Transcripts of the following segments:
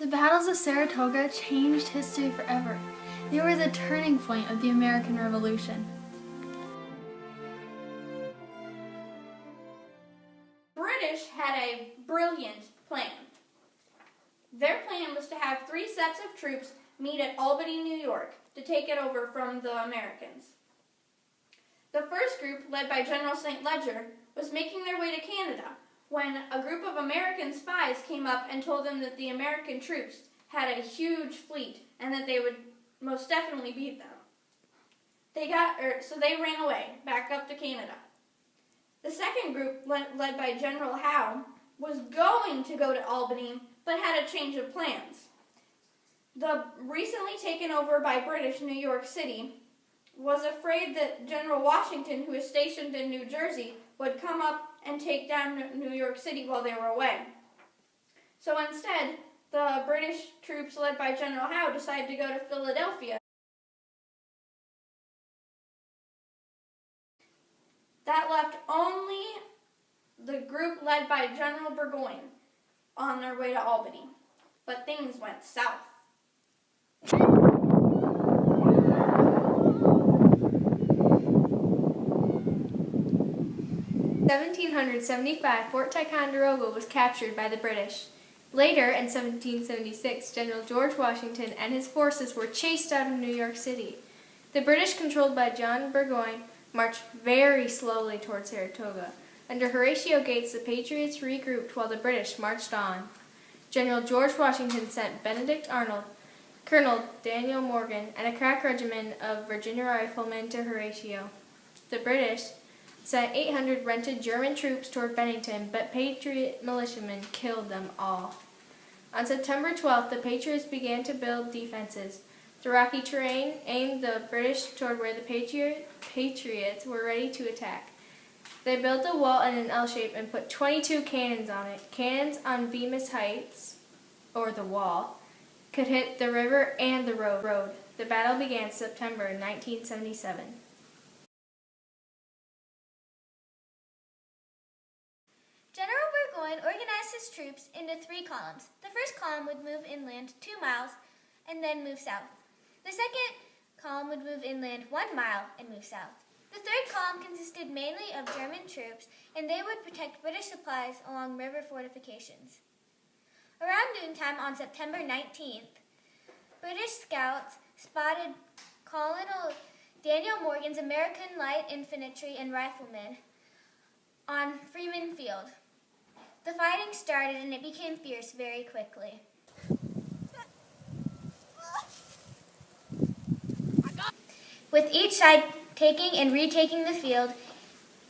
Battles of Saratoga changed history forever. They were the turning point of the American Revolution. British had a brilliant plan. Their plan was to have 3 sets of troops meet at Albany, New York, to take it over from the Americans. The first group, led by General St. Leger, was making their way to Canada when a group of American spies came up and told them that the American troops had a huge fleet and that they would most definitely beat them. So they ran away, back up to Canada. The second group, led by General Howe, was going to go to Albany, but had a change of plans. The recently taken over by British New York City was afraid that General Washington, who was stationed in New Jersey, would come up and take down New York City while they were away. So instead, the British troops led by General Howe decided to go to Philadelphia. That left only the group led by General Burgoyne on their way to Albany. But things went south. 1775, Fort Ticonderoga was captured by the British. Later, in 1776, General George Washington and his forces were chased out of New York City. The British, controlled by John Burgoyne, marched very slowly toward Saratoga. Under Horatio Gates, the Patriots regrouped while the British marched on. General George Washington sent Benedict Arnold, Colonel Daniel Morgan, and a crack regiment of Virginia riflemen to Horatio. The British sent 800 rented German troops toward Bennington, but Patriot militiamen killed them all. On September 12th, the Patriots began to build defenses. The rocky terrain aimed the British toward where the Patriots were ready to attack. They built a wall in an L shape and put 22 cannons on it. Cannons on Bemis Heights, or the wall, could hit the river and the road. The battle began September 1977. General Burgoyne organized his troops into 3 columns. The first column would move inland 2 miles and then move south. The second column would move inland 1 mile and move south. The third column consisted mainly of German troops, and they would protect British supplies along river fortifications. Around noontime on September 19th, British scouts spotted Colonel Daniel Morgan's American light infantry and riflemen on Freeman Field. The fighting started, and it became fierce very quickly. With each side taking and retaking the field,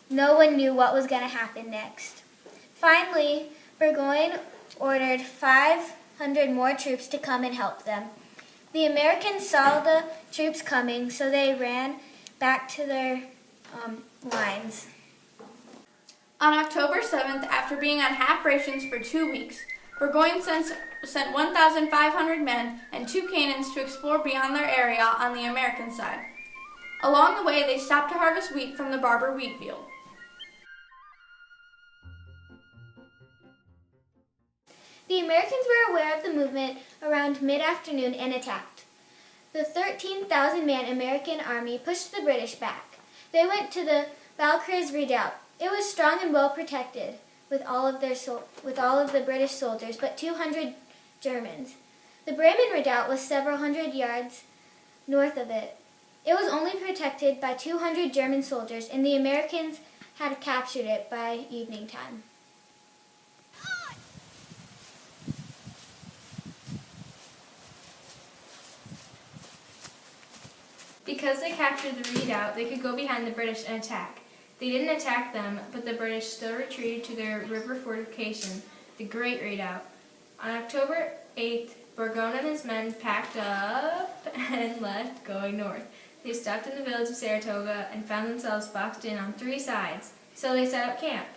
no one knew what was going to happen next. Finally, Burgoyne ordered 500 more troops to come and help them. The Americans saw the troops coming, so they ran back to their lines. On October 7th, after being on half rations for 2 weeks, Burgoyne sent 1,500 men and 2 cannons to explore beyond their area on the American side. Along the way, they stopped to harvest wheat from the Barber wheat field. The Americans were aware of the movement around mid-afternoon and attacked. The 13,000-man American army pushed the British back. They went to the Valkyries Redoubt. It was strong and well protected with all of the British soldiers, but 200 Germans. The Bremen Redoubt was several hundred yards north of it. It was only protected by 200 German soldiers, and the Americans had captured it by evening time. Because they captured the redoubt, they could go behind the British and attack. They didn't attack them, but the British still retreated to their river fortification, the Great Redoubt. On October 8th, Burgoyne and his men packed up and left, going north. They stopped in the village of Saratoga and found themselves boxed in on 3 sides, so they set up camp.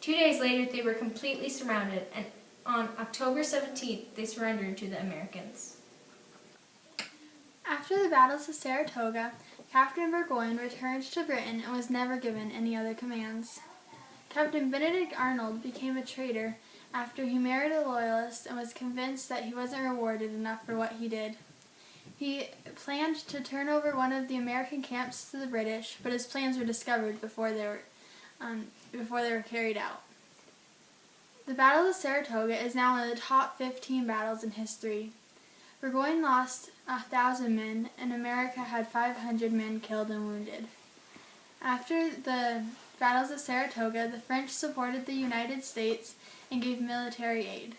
2 days later, they were completely surrounded, and on October 17th, they surrendered to the Americans. After the Battles of Saratoga, Captain Burgoyne returned to Britain and was never given any other commands. Captain Benedict Arnold became a traitor after he married a loyalist and was convinced that he wasn't rewarded enough for what he did. He planned to turn over one of the American camps to the British, but his plans were discovered before they were carried out. The Battle of Saratoga is now one of the top 15 battles in history. Burgoyne lost 1,000 men, and America had 500 men killed and wounded. After the Battles of Saratoga, the French supported the United States and gave military aid.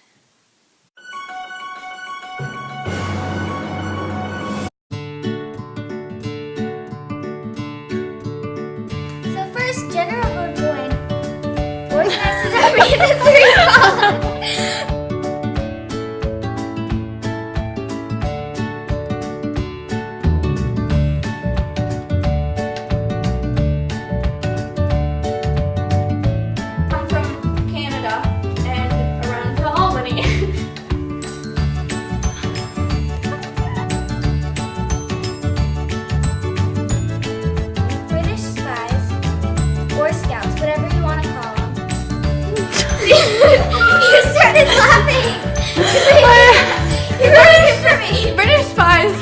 So first, General Burgoyne organized his army into 3 columns. Come from Canada and around to Albany. British spies, or scouts, whatever you want to call them. You started laughing. You're ruining it for me. British spies